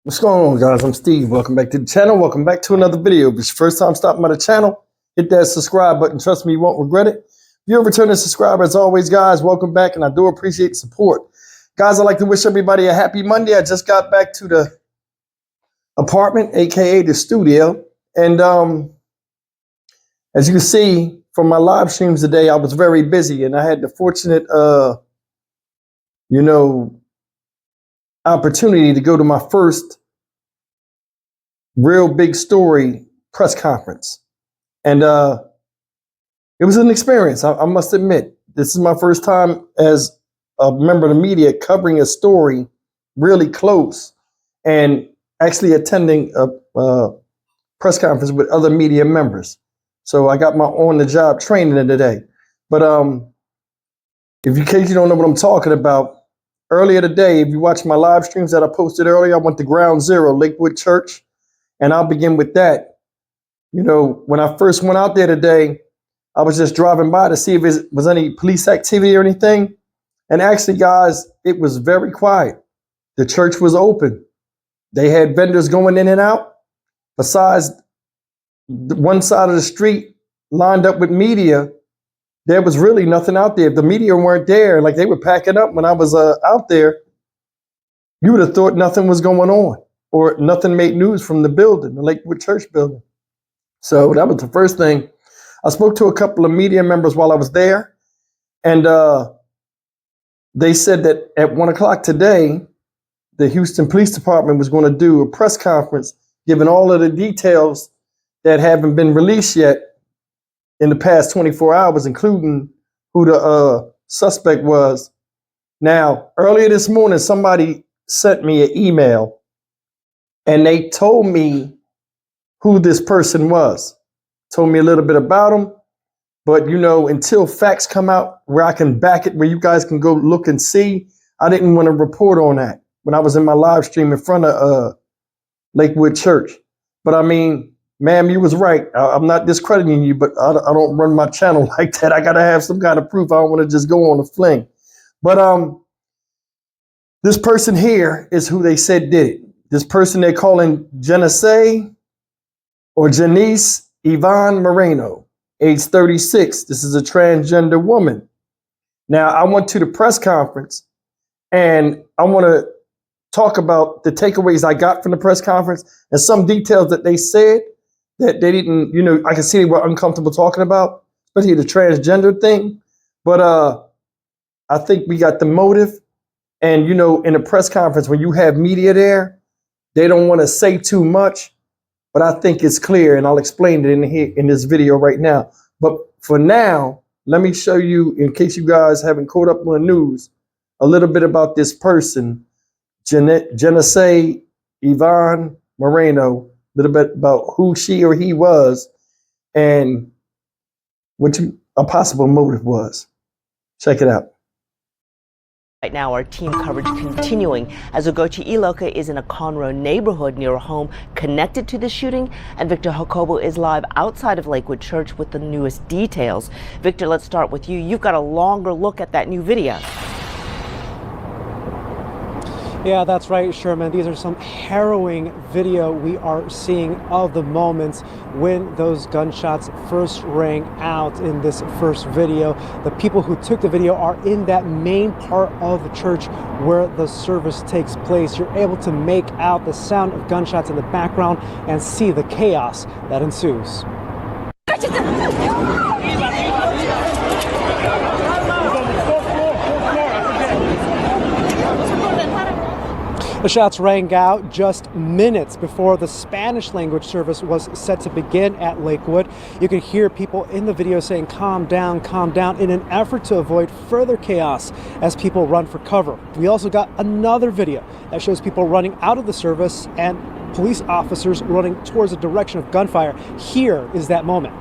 What's going on, guys? I'm Steve. Welcome back to the channel. Welcome back to another video. If it's your first time stopping by the channel, hit that subscribe button. Trust me, you won't regret it. If you're a returning subscriber, as always, guys, welcome back, and I do appreciate the support. Guys, I'd like to wish everybody a happy Monday. I just got back to the apartment, aka the studio, and as you can see from my live streams today, I was very busy, and I had the fortunate, opportunity to go to my first real big story press conference. And it was an experience, I must admit. This is my first time as a member of the media covering a story really close and actually attending a press conference with other media members. So I got my on-the-job training today. But in case you don't know what I'm talking about, earlier today, if you watch my live streams that I posted earlier, I went to Ground Zero, Lakewood Church, and I'll begin with that. You know, when I first went out there today, I was just driving by to see if there was any police activity or anything. And actually, guys, it was very quiet. The church was open. They had vendors going in and out. Besides one side of the street lined up with media, there was really nothing out there. If the media weren't there, like they were packing up when I was out there, you would have thought nothing was going on or nothing made news from the building, the Lakewood Church building. So that was the first thing. I spoke to a couple of media members while I was there, and they said that at 1 o'clock today, the Houston Police Department was going to do a press conference giving all of the details that haven't been released yet in the past 24 hours, including who the suspect was. Now, earlier this morning, somebody sent me an email and they told me who this person was. Told me a little bit about him, but you know, until facts come out where I can back it, where you guys can go look and see, I didn't want to report on that when I was in my live stream in front of Lakewood Church. But I mean, ma'am, you was right. I'm not discrediting you, but I don't run my channel like that. I got to have some kind of proof. I don't want to just go on a fling. But this person here is who they said did it. This person they're calling Genesse Moreno, age 36. This is a transgender woman. Now, I went to the press conference and I want to talk about the takeaways I got from the press conference and some details that they said that they didn't, you know, I can see they were uncomfortable talking about, especially the transgender thing. But I think we got the motive. And, you know, in a press conference, when you have media there, they don't want to say too much. But I think it's clear, and I'll explain it in this video right now. But for now, let me show you, in case you guys haven't caught up on the news, a little bit about this person, Genesse Moreno. A little bit about who she or he was and what a possible motive was. Check it out. Right now, our team coverage continuing as Ugochi Iloka is in a Conroe neighborhood near a home connected to the shooting, and Victor Jacobo is live outside of Lakewood Church with the newest details. Victor, let's start with you. You've got a longer look at that new video. Yeah, that's right, Sherman. These are some harrowing video we are seeing of the moments when those gunshots first rang out in this first video. The people who took the video are in that main part of the church where the service takes place. You're able to make out the sound of gunshots in the background and see the chaos that ensues. The shots rang out just minutes before the Spanish language service was set to begin at Lakewood. You can hear people in the video saying, calm down, in an effort to avoid further chaos as people run for cover. We also got another video that shows people running out of the service and police officers running towards the direction of gunfire. Here is that moment.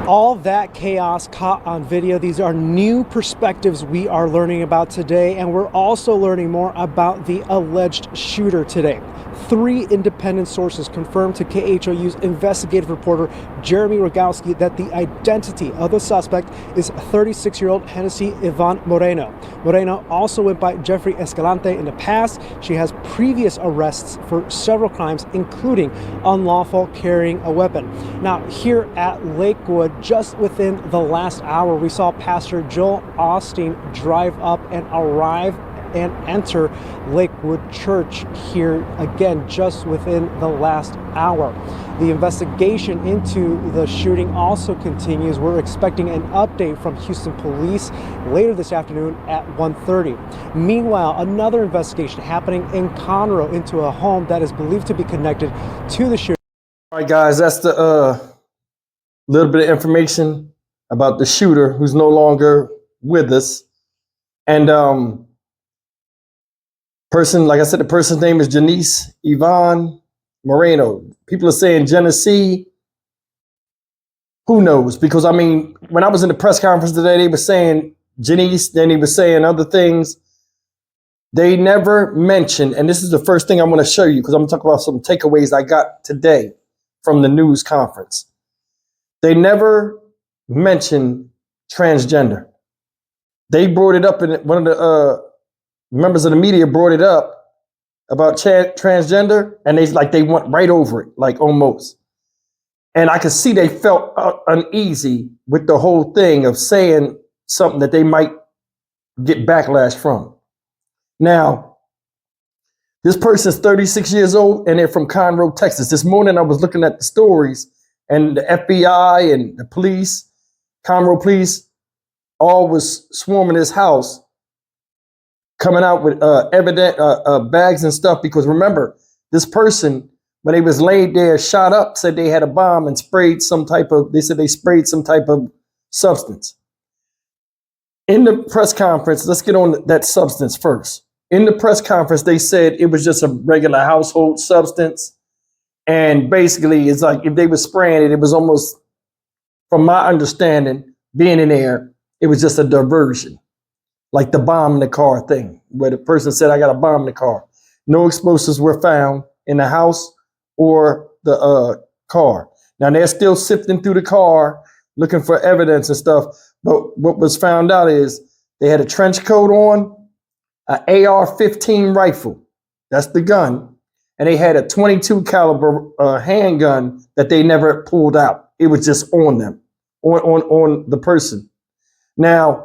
All that chaos caught on video. These are new perspectives we are learning about today, and we're also learning more about the alleged shooter today. 3 independent sources confirmed to KHOU's investigative reporter Jeremy Rogowski that the identity of the suspect is 36-year-old Genesse Moreno. Moreno also went by Jeffrey Escalante in the past. She has previous arrests for several crimes, including unlawful carrying a weapon. Now, here at Lakewood, just within the last hour, we saw Pastor Joel Austin drive up and arrive and enter Lakewood Church here again just within the last hour. The investigation into the shooting also continues. We're expecting an update from Houston Police later this afternoon at 1:30. Meanwhile, another investigation happening in Conroe into a home that is believed to be connected to the shooting. All right, guys, that's the little bit of information about the shooter who's no longer with us. And like I said, the person's name is Genesse Moreno. People are saying Genesse. Who knows? Because I mean, when I was in the press conference today, they were saying Genesse, then they were saying other things. They never mentioned, and this is the first thing I'm going to show you because I'm going to talk about some takeaways I got today from the news conference. They never mentioned transgender. They brought it up in one of the members of the media brought it up about transgender, and they went right over it, like almost. And I could see they felt uneasy with the whole thing of saying something that they might get backlash from. Now, this person's 36 years old, and they're from Conroe, Texas. This morning, I was looking at the stories, and the FBI and the police, Conroe police, all was swarming his house, coming out with bags and stuff. Because remember, this person, when they was laid there, shot up, said they had a bomb and sprayed some type of substance. In the press conference, let's get on that substance first. In the press conference, they said it was just a regular household substance. And basically, it's like if they were spraying it, it was almost, from my understanding, being in there, it was just a diversion. Like the bomb in the car thing, where the person said, I got a bomb in the car. No explosives were found in the house or the car. Now, they're still sifting through the car, looking for evidence and stuff. But what was found out is they had a trench coat on, an AR-15 rifle. That's the gun. And they had a 22 caliber handgun that they never pulled out. It was just on them, on the person. Now,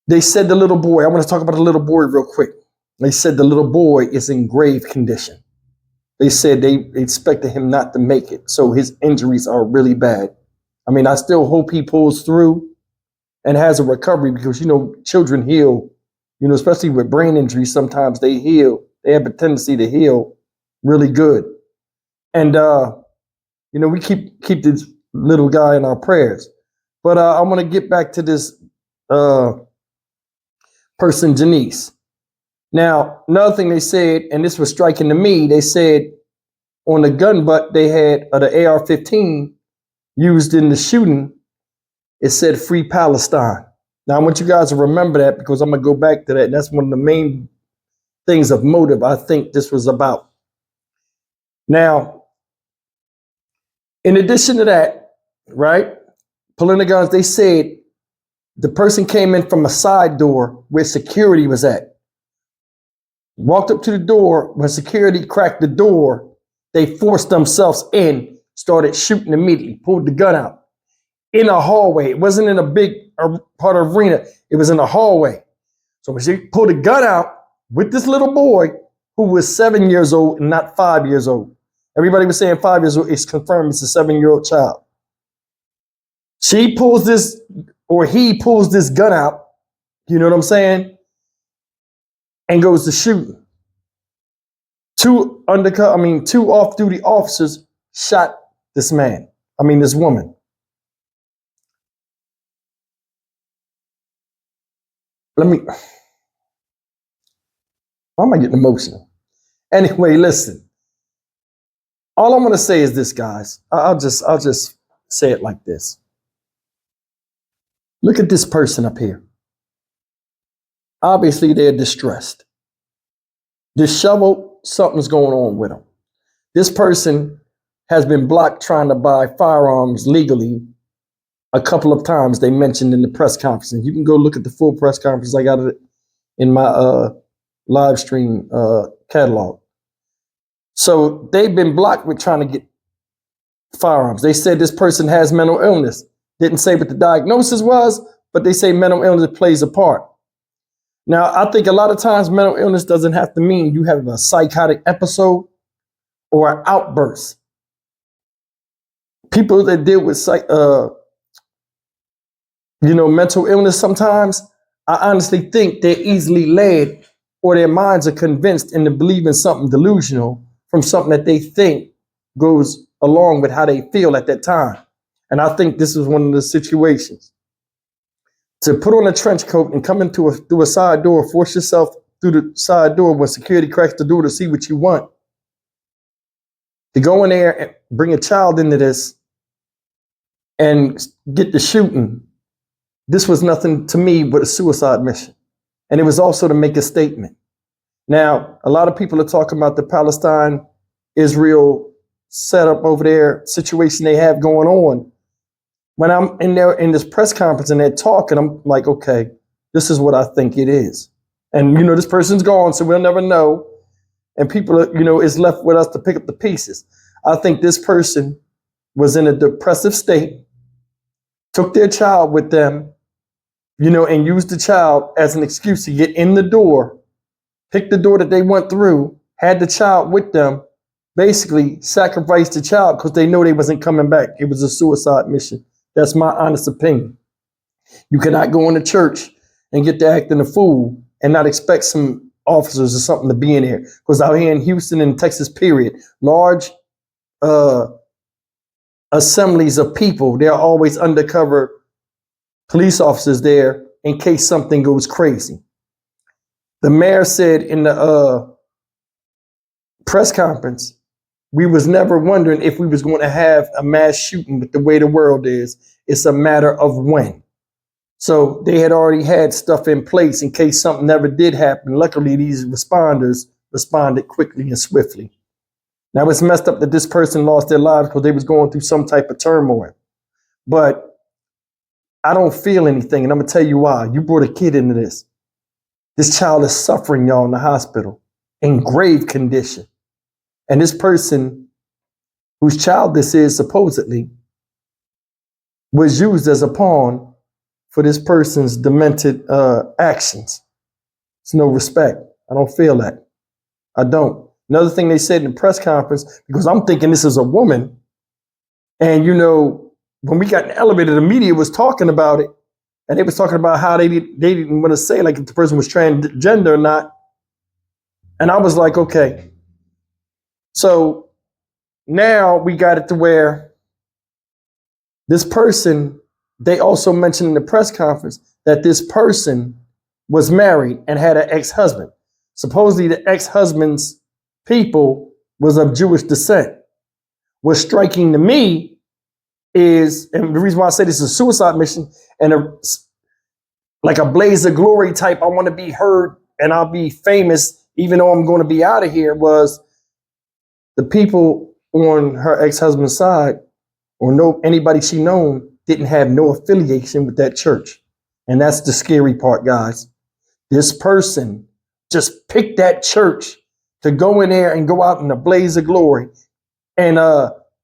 they said the little boy, I want to talk about the little boy real quick. They said the little boy is in grave condition. They said they expected him not to make it. So his injuries are really bad. I mean, I still hope he pulls through and has a recovery because, children heal, especially with brain injuries. Sometimes they heal. They have a tendency to heal really good. And, we keep this little guy in our prayers. But I want to get back to this person, Genesse. Now, another thing they said, and this was striking to me, they said on the gun butt they had the AR-15 used in the shooting, it said Free Palestine. Now, I want you guys to remember that because I'm going to go back to that. And that's one of the main things of motive I think this was about. Now, in addition to that, right, pulling the guns, they said the person came in from a side door where security was at. Walked up to the door. When security cracked the door, they forced themselves in, started shooting immediately, pulled the gun out. In a hallway. It wasn't in a big part of arena. It was in a hallway. So when she pulled the gun out with this little boy who was 7 years old and not 5 years old. Everybody was saying 5 years old. It's confirmed it's a 7-year-old child. She pulls this, or he pulls this gun out, you know what I'm saying? And goes to shooting. Two off-duty officers shot this woman. Why am I getting emotional? Anyway, listen. All I'm going to say is this, guys. I'll just say it like this. Look at this person up here. Obviously, they're distressed. Disheveled, something's going on with them. This person has been blocked trying to buy firearms legally a couple of times. They mentioned in the press conference. And you can go look at the full press conference. I got it in my live stream catalog. So they've been blocked with trying to get firearms. They said this person has mental illness. Didn't say what the diagnosis was, but they say mental illness plays a part. Now, I think a lot of times mental illness doesn't have to mean you have a psychotic episode or an outburst. People that deal with mental illness sometimes, I honestly think they're easily led or their minds are convinced into believing something delusional from something that they think goes along with how they feel at that time. And I think this is one of the situations. To put on a trench coat and come into through a side door, force yourself through the side door when security cracks the door to see what you want. To go in there and bring a child into this and get the shooting. This was nothing to me but a suicide mission. And it was also to make a statement. Now, a lot of people are talking about the Palestine-Israel setup over there, situation they have going on. When I'm in there in this press conference and they're talking, I'm like, okay, this is what I think it is. And, this person's gone, so we'll never know. And people, it's left with us to pick up the pieces. I think this person was in a depressive state, took their child with them, and used the child as an excuse to get in the door, pick the door that they went through, had the child with them, basically sacrificed the child because they know they wasn't coming back. It was a suicide mission. That's my honest opinion. You cannot go into church and get to acting a fool and not expect some officers or something to be in here. Because out here in Houston and Texas, period, large assemblies of people, there are always undercover police officers there in case something goes crazy. The mayor said in the press conference, we was never wondering if we was going to have a mass shooting with the way the world is. It's a matter of when. So they had already had stuff in place in case something never did happen. Luckily, these responders responded quickly and swiftly. Now, it's messed up that this person lost their lives because they was going through some type of turmoil. But I don't feel anything, and I'm going to tell you why. You brought a kid into this. This child is suffering, y'all, in the hospital in grave condition. And this person, whose child this is supposedly, was used as a pawn for this person's demented actions. It's no respect. I don't feel that. I don't. Another thing they said in the press conference, because I'm thinking this is a woman, and when we got in the elevator, the media was talking about it, and they was talking about how they didn't want to say like if the person was transgender or not. And I was like, okay. So now we got it to where this person, they also mentioned in the press conference that this person was married and had an ex-husband. Supposedly the ex-husband's people was of Jewish descent. What's striking to me is, and the reason why I say this is a suicide mission and like a blaze of glory type, I want to be heard and I'll be famous even though I'm going to be out of here, was the people on her ex-husband's side or anybody she known didn't have no affiliation with that church. And that's the scary part, guys. This person just picked that church to go in there and go out in a blaze of glory and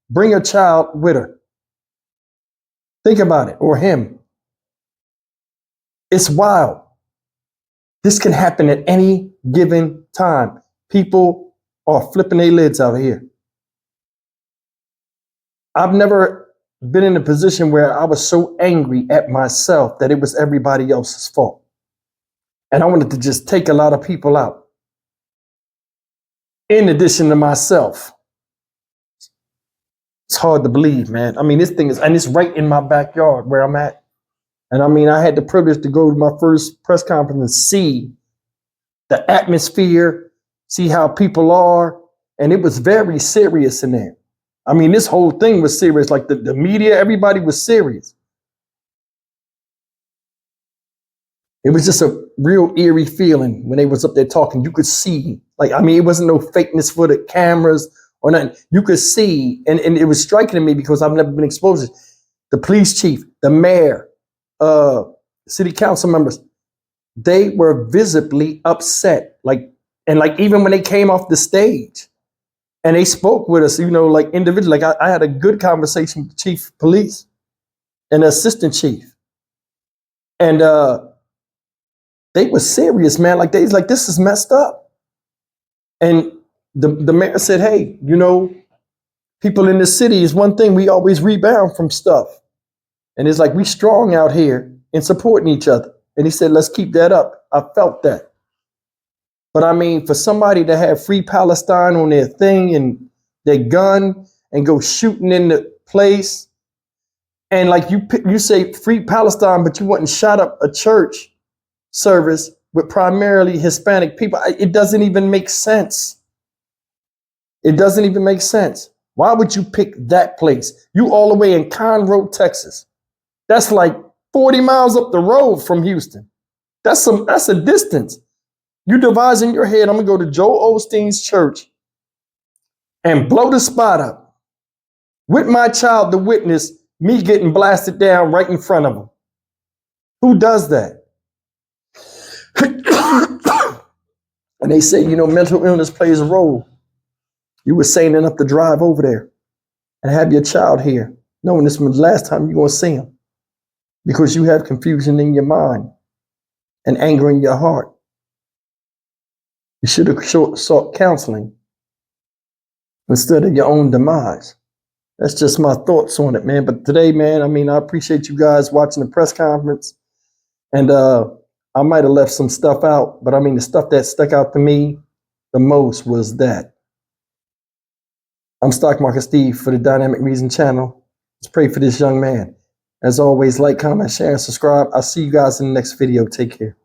bring a child with her. Think about it, or him. It's wild. This can happen at any given time. People are flipping their lids out here. I've never been in a position where I was so angry at myself that it was everybody else's fault. And I wanted to just take a lot of people out. In addition to myself. It's hard to believe, man. I mean, this thing is, and it's right in my backyard where I'm at. And I mean, I had the privilege to go to my first press conference and see the atmosphere, see how people are. And it was very serious in there. I mean, this whole thing was serious. Like the media, everybody was serious. It was just a real eerie feeling when they was up there talking. You could see, like, I mean, it wasn't no fakeness for the cameras or nothing. You could see, and it was striking to me because I've never been exposed to this. The police chief, the mayor, city council members, they were visibly upset. Like even when they came off the stage and they spoke with us, like individually, like I had a good conversation with the chief of police and the assistant chief. And they were serious, man. Like this is messed up. And the mayor said, hey, people in the city is one thing, we always rebound from stuff. And it's like, we strong out here in supporting each other. And he said, let's keep that up. I felt that. But I mean, for somebody to have Free Palestine on their thing and their gun and go shooting in the place, and like you say Free Palestine, but you went and shot up a church service with primarily Hispanic people. It doesn't even make sense. It doesn't even make sense. Why would you pick that place? You all the way in Conroe, Texas. That's like 40 miles up the road from Houston. That's a distance. You devise in your head, I'm gonna go to Joel Osteen's church and blow the spot up with my child to witness me getting blasted down right in front of him. Who does that? And they say, mental illness plays a role. You were saying enough to drive over there and have your child here, knowing this was the last time you're going to see him because you have confusion in your mind and anger in your heart. You should have sought counseling instead of your own demise. That's just my thoughts on it, man. But today, man, I mean, I appreciate you guys watching the press conference. And I might have left some stuff out, but I mean, the stuff that stuck out to me the most was that. I'm Stock Market Steve for the Dynamic Reason channel. Let's pray for this young man. As always, like, comment, share, and subscribe. I'll see you guys in the next video. Take care.